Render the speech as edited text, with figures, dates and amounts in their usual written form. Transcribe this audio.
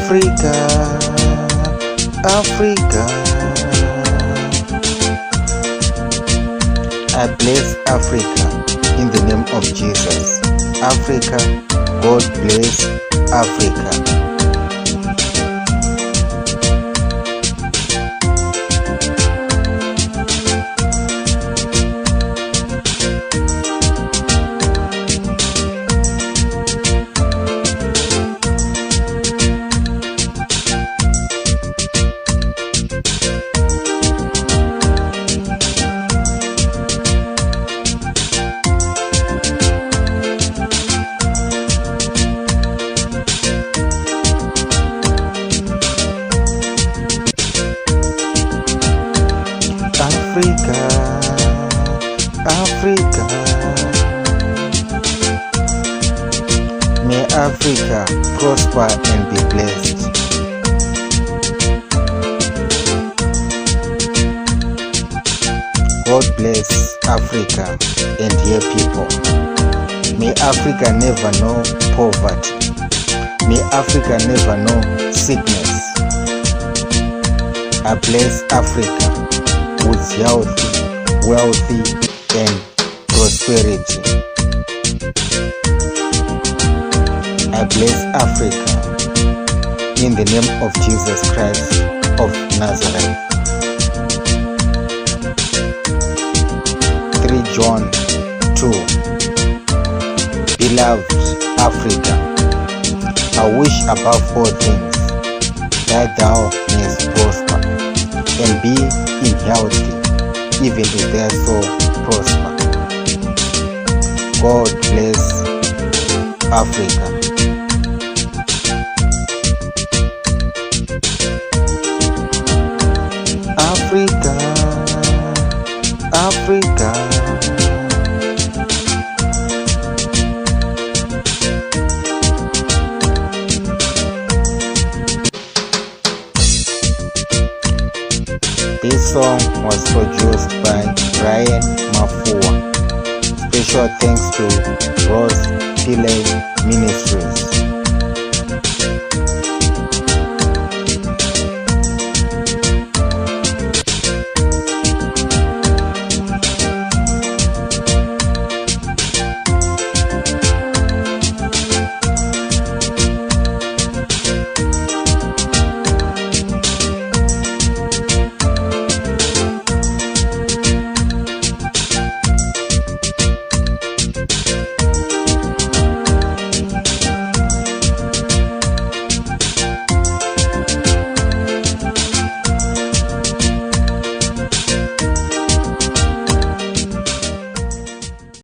Africa, Africa. I bless Africa in the name of Jesus. Africa, God bless Africa. Africa, Africa. May Africa prosper and be blessed. God bless Africa and her people. May Africa never know poverty. May Africa never know sickness. I bless Africa with healthy, wealthy, and prosperity. I bless Africa in the name of Jesus Christ of Nazareth. 3 John 2. Beloved Africa, I wish above all things that thou mayest prosper and be in healthy, even if their soul prosper. God bless Africa. Africa, Africa. This song was produced by Bryan Mafuwa. Special thanks to Rose Pillay Ministries.